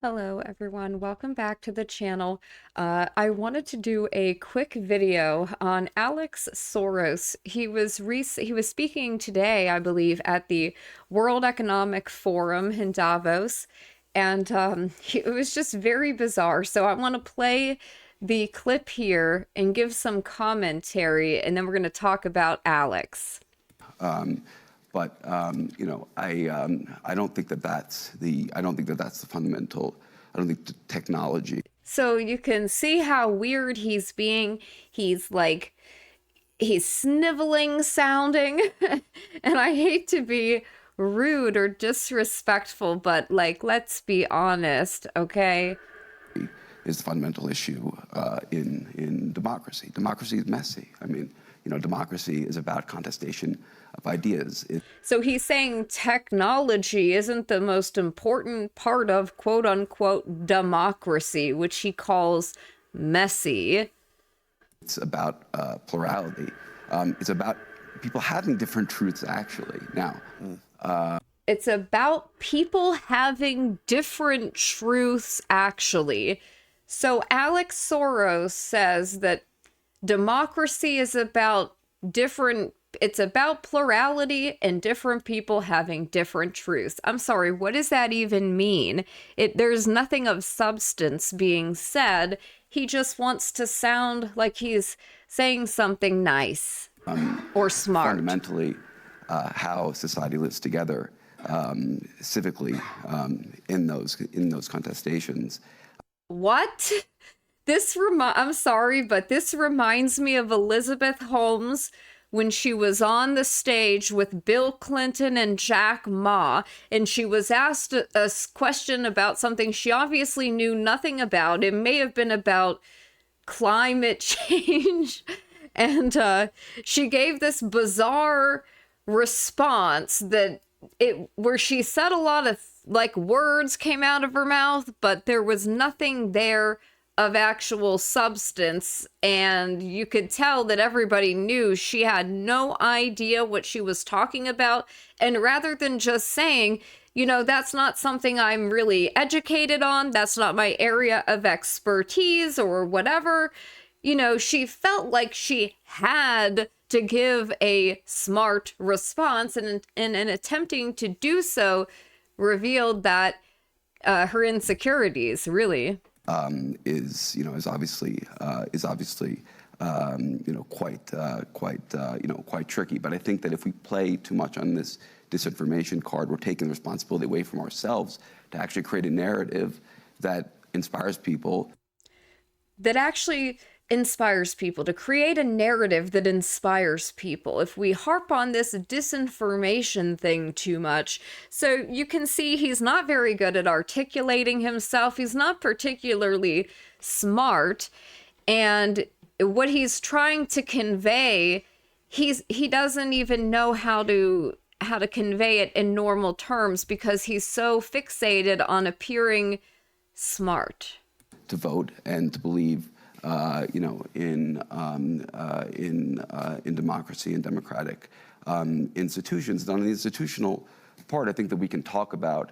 Hello everyone, welcome back to the channel. I wanted to do a quick video on Alex Soros. He was speaking today, I believe, at the World Economic Forum in Davos, and it was just very bizarre. So I want to play the clip here and give some commentary, and then we're going to talk about Alex. I don't think that that's the fundamental. I don't think the technology. So you can see how weird he's being. He's sniveling sounding. And I hate to be rude or disrespectful, but let's be honest, okay? Is the fundamental issue in democracy. Democracy is messy. I mean, democracy is about contestation of ideas. So he's saying technology isn't the most important part of quote unquote democracy, which he calls messy. It's about plurality. It's about people having different truths, actually. Now, it's about people having different truths, actually. So Alex Soros says that democracy is about it's about plurality and different people having different truths. I'm sorry, what does that even mean? There's nothing of substance being said. He just wants to sound like he's saying something nice or smart. Fundamentally, how society lives together civically in those contestations. What? I'm sorry, but this reminds me of Elizabeth Holmes when she was on the stage with Bill Clinton and Jack Ma, and she was asked a question about something she obviously knew nothing about. It may have been about climate change. And she gave this bizarre response where she said a lot of words came out of her mouth, but there was nothing there of actual substance, and you could tell that everybody knew she had no idea what she was talking about. And rather than just saying, that's not something I'm really educated on, that's not my area of expertise or whatever, she felt like she had to give a smart response, and in attempting to do so revealed that her insecurities really is obviously quite tricky. But I think that if we play too much on this disinformation card, we're taking the responsibility away from ourselves to actually create a narrative that inspires people. To create a narrative that inspires people. If we harp on this disinformation thing too much, so you can see he's not very good at articulating himself. He's not particularly smart, and what he's trying to convey, he doesn't even know how to convey it in normal terms because he's so fixated on appearing smart. To vote and to believe in democracy and democratic institutions. And on the institutional part, I think that we can talk about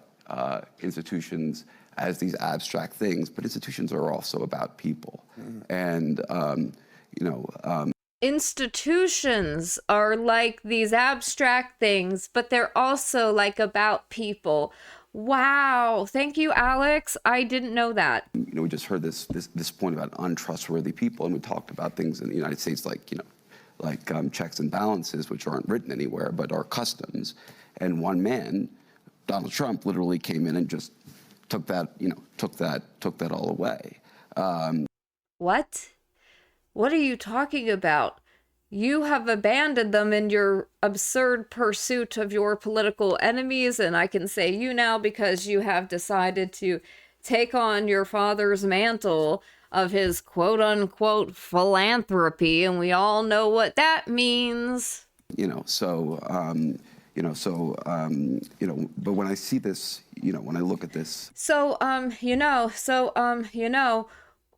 institutions as these abstract things, but institutions are also about people. And institutions are like these abstract things, but they're also about people. Wow. Thank you, Alex. I didn't know that. We just heard this point about untrustworthy people, and we talked about things in the United States like checks and balances, which aren't written anywhere, but are customs. And one man, Donald Trump, literally came in and just took that all away. What? What are you talking about? You have abandoned them in your absurd pursuit of your political enemies, and I can say you now because you have decided to take on your father's mantle of his quote-unquote philanthropy, and we all know what that means. But when I see this, when I look at this.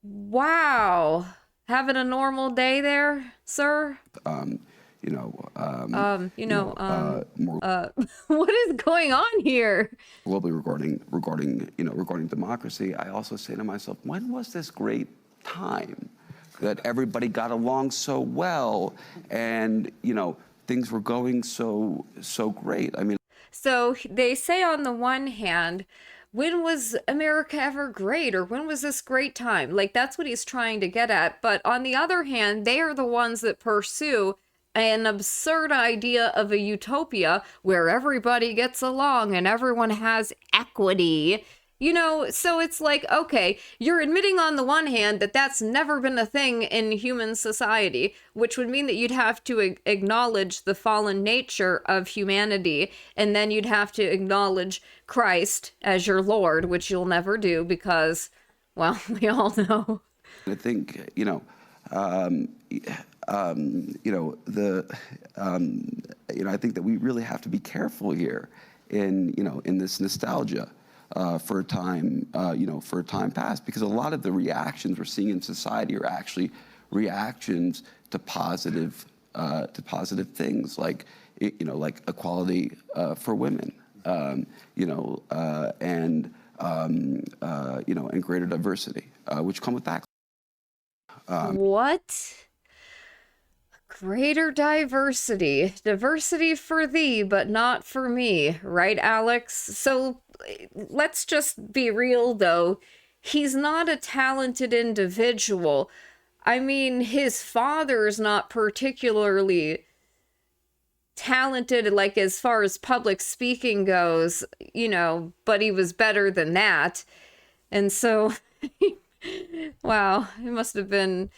Wow. Having a normal day there, sir? more what is going on here? globally regarding democracy, I also say to myself, when was this great time that everybody got along so well, and things were going so great? I mean, So they say on the one hand, when was America ever great, or when was this great time? Like, that's what he's trying to get at. But on the other hand, they are the ones that pursue an absurd idea of a utopia where everybody gets along and everyone has equity. So it's like, okay, you're admitting on the one hand that that's never been a thing in human society, which would mean that you'd have to acknowledge the fallen nature of humanity, and then you'd have to acknowledge Christ as your Lord, which you'll never do because, well, we all know. I think I think that we really have to be careful here in this nostalgia for a time past, because a lot of the reactions we're seeing in society are actually reactions to positive things like like equality for women, and greater diversity, which come with that. What? Greater diversity. Diversity for thee, but not for me, right, Alex? So let's just be real, though. He's not a talented individual. I mean, his father's not particularly talented, like as far as public speaking goes, but he was better than that. And so, wow, it must have been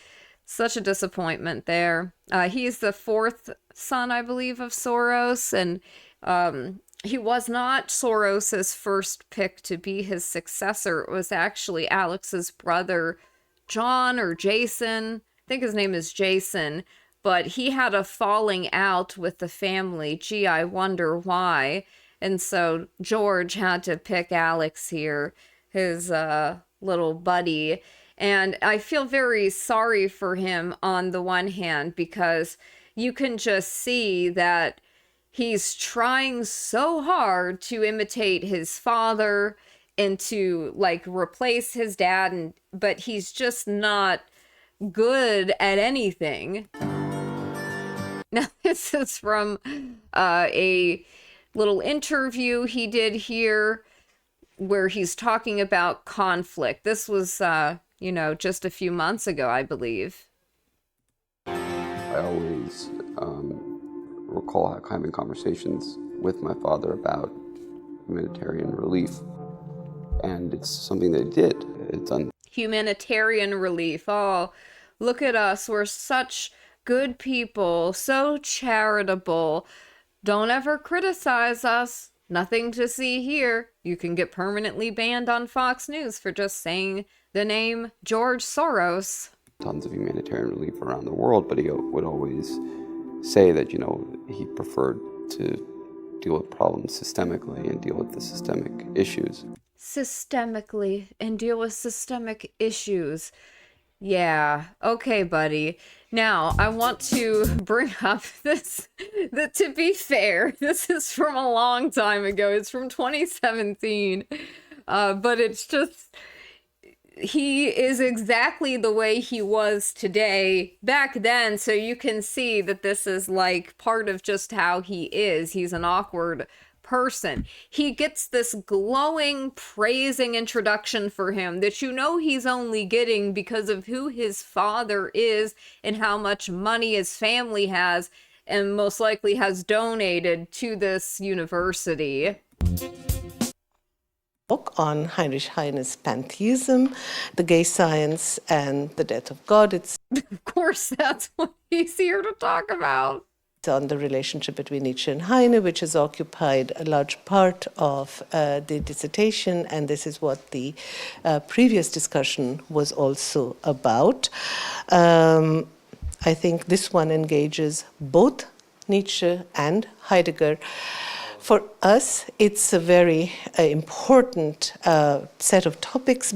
such a disappointment there. He's the fourth son, I believe, of Soros, and he was not Soros's first pick to be his successor. It was actually Alex's brother, John or Jason. I think his name is Jason, but he had a falling out with the family. Gee, I wonder why. And so George had to pick Alex here, his little buddy. And I feel very sorry for him on the one hand, because you can just see that he's trying so hard to imitate his father and to replace his dad, but he's just not good at anything. Now, this is from a little interview he did here where he's talking about conflict. This was just a few months ago, I believe. I always recall having conversations with my father about humanitarian relief, and it's something that he did. It's humanitarian relief. Oh, look at us. We're such good people, so charitable. Don't ever criticize us. Nothing to see here. You can get permanently banned on Fox News for just saying the name George Soros. Tons of humanitarian relief around the world, but he would always say that, he preferred to deal with problems systemically and deal with the systemic issues. Systemically and deal with systemic issues. Yeah, okay, buddy. Now, I want to bring up this, that to be fair, this is from a long time ago. It's from 2017. But it's just, he is exactly the way he was today back then. So you can see that this is part of just how he is. He's an awkward person. He gets this glowing, praising introduction for him that he's only getting because of who his father is and how much money his family has and most likely has donated to this university. Book on Heinrich Heine's pantheism, the gay science, and the death of God. It's of course, that's what he's here to talk about. On the relationship between Nietzsche and Heine, which has occupied a large part of the dissertation, and this is what the previous discussion was also about. I think this one engages both Nietzsche and Heidegger. For us, it's a very important set of topics.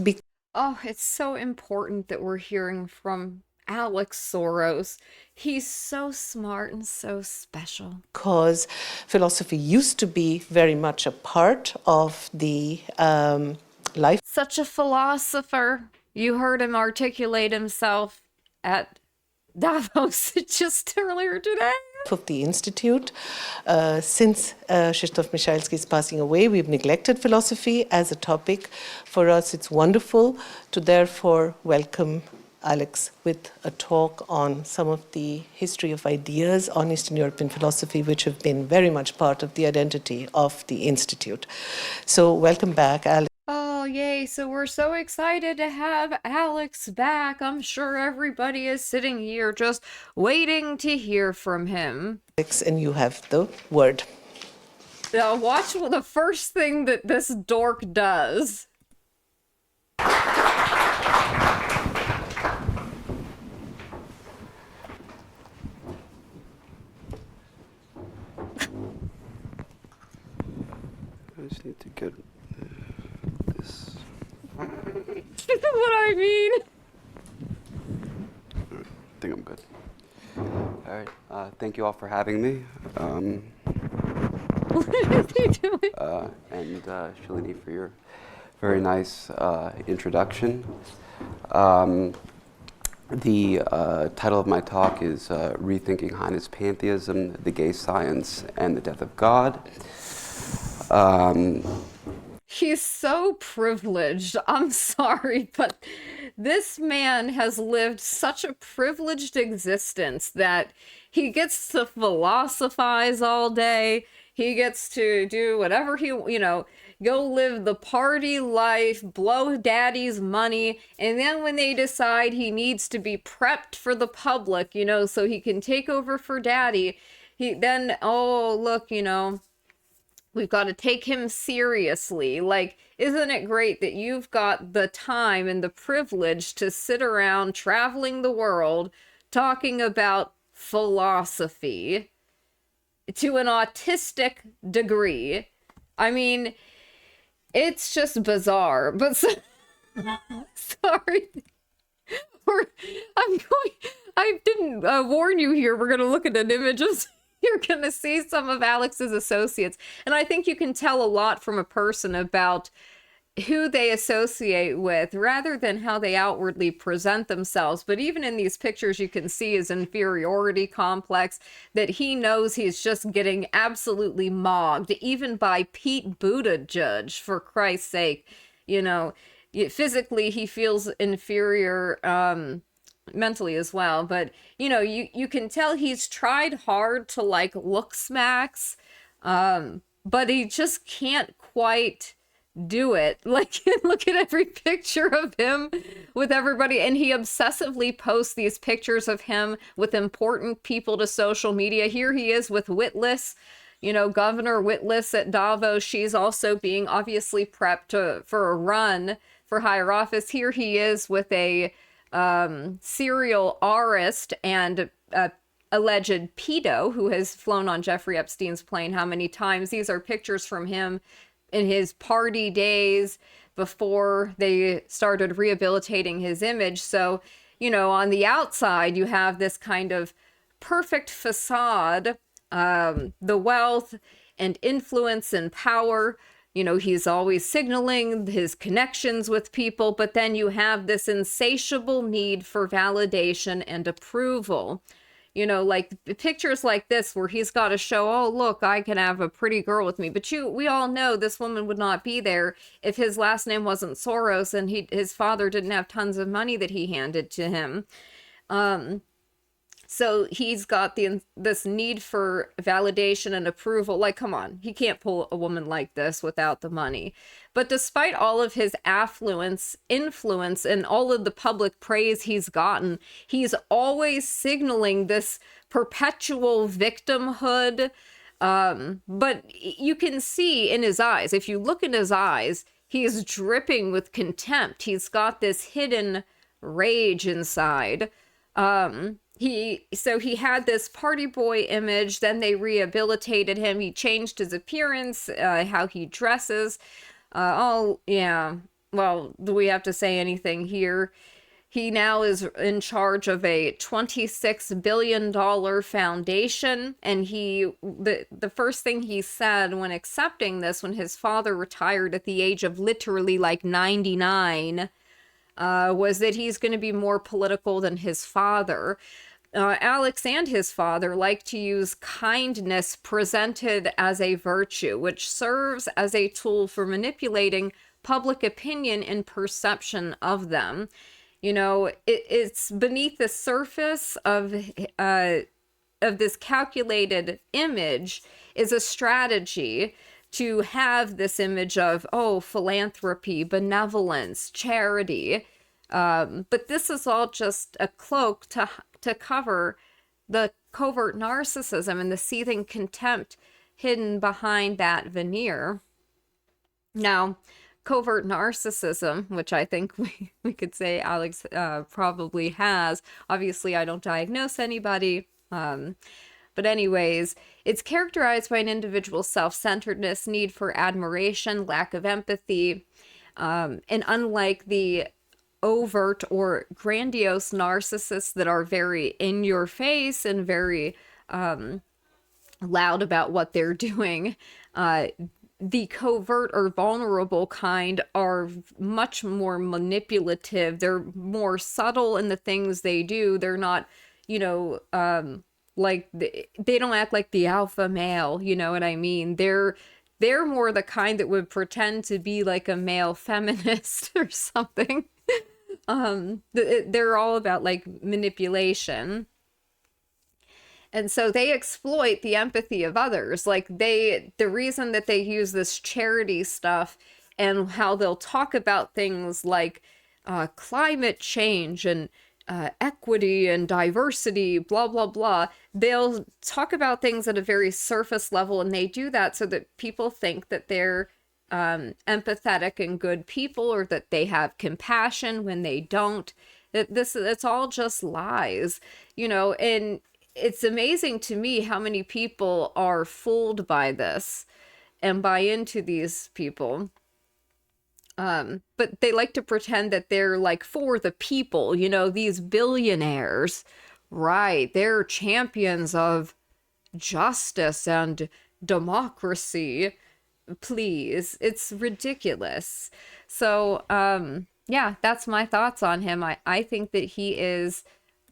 Oh, it's so important that we're hearing from Alex Soros. He's so smart and so special. Because philosophy used to be very much a part of the life Such a philosopher. You heard him articulate himself at Davos just earlier today. of the Institute. Since Krzysztof Michalski's passing away, we've neglected philosophy as a topic. For us, it's wonderful to therefore welcome Alex with a talk on some of the history of ideas on Eastern European philosophy, which have been very much part of the identity of the Institute. So welcome back, Alex. Oh, yay. So we're so excited to have Alex back. I'm sure everybody is sitting here just waiting to hear from him. Alex, and you have the word. Now, watch the first thing that this dork does. I just need to get this. What I mean. I think I'm good. All right. Thank you all for having me. What is he doing? And Shalini for your very nice introduction. The title of my talk is Rethinking Heine's Pantheism, the Gay Science, and the Death of God. He's so privileged. I'm sorry, but this man has lived such a privileged existence that he gets to philosophize all day. He gets to do whatever he, go live the party life, blow daddy's money. And then when they decide he needs to be prepped for the public, so he can take over for daddy, we've got to take him seriously. Like, isn't it great that you've got the time and the privilege to sit around traveling the world talking about philosophy to an autistic degree? I mean, it's just bizarre, but sorry. I didn't warn you here. We're going to look at an image of, you're going to see some of Alex's associates. And I think you can tell a lot from a person about who they associate with rather than how they outwardly present themselves. But even in these pictures, you can see his inferiority complex, that he knows he's just getting absolutely mogged, even by Pete Buttigieg, for Christ's sake. Physically, he feels inferior, mentally as well, but you can tell he's tried hard to look smacks, but he just can't quite do it. Look at every picture of him with everybody, and he obsessively posts these pictures of him with important people to social media. Here he is with Witless, Governor Witless at Davos. She's also being obviously prepped for a run for higher office. Here he is with a serial artist and alleged pedo who has flown on Jeffrey Epstein's plane how many times. These are pictures from him in his party days before they started rehabilitating his image. So, on the outside, you have this kind of perfect facade, the wealth and influence and power. He's always signaling his connections with people, but then you have this insatiable need for validation and approval. Pictures like this where he's got to show, oh, look, I can have a pretty girl with me. But we all know this woman would not be there if his last name wasn't Soros and his father didn't have tons of money that he handed to him. So he's got this need for validation and approval. Come on, he can't pull a woman like this without the money. But despite all of his affluence, influence, and all of the public praise he's gotten, he's always signaling this perpetual victimhood. But you can see in his eyes, if you look in his eyes, he is dripping with contempt. He's got this hidden rage inside. He had this party boy image, then they rehabilitated him. He changed his appearance, how he dresses. Well, do we have to say anything here? He now is in charge of a $26 billion foundation. And the first thing he said when accepting this, when his father retired at the age of literally like 99, was that he's going to be more political than his father. Alex and his father like to use kindness presented as a virtue, which serves as a tool for manipulating public opinion and perception of them. You know, it's beneath the surface of this calculated image is a strategy to have this image of, oh, philanthropy, benevolence, charity. But this is all just a cloak to cover the covert narcissism and the seething contempt hidden behind that veneer. Now, covert narcissism, which I think we could say Alex probably has. Obviously, I don't diagnose anybody. But anyways, it's characterized by an individual's self-centeredness, need for admiration, lack of empathy. And unlike the overt or grandiose narcissists that are very in your face and very loud about what they're doing, the covert or vulnerable kind are much more manipulative. They're more subtle in the things they do. They're not, you know, like they don't act like the alpha male, you know what I mean? They're more the kind that would pretend to be like a male feminist or something. They're all about like manipulation. And so they exploit the empathy of others. Like the reason that they use this charity stuff and how they'll talk about things like climate change and equity and diversity, blah, blah, blah. They'll talk about things at a very surface level, and they do that so that people think that they're empathetic and good people, or that they have compassion when they don't. It's all just lies, you know, and it's amazing to me how many people are fooled by this and buy into these people. But they like to pretend that they're like for the people, you know, these billionaires, right? They're champions of justice and democracy. Please, it's ridiculous. So, yeah, that's my thoughts on him. I think that he is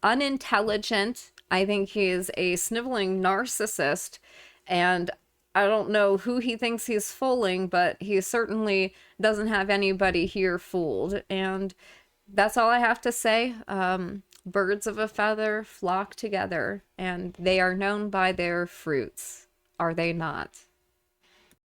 unintelligent. I think he is a sniveling narcissist, and I don't know who he thinks he's fooling, but he certainly doesn't have anybody here fooled. And that's all I have to say. Birds of a feather flock together, and they are known by their fruits, are they not?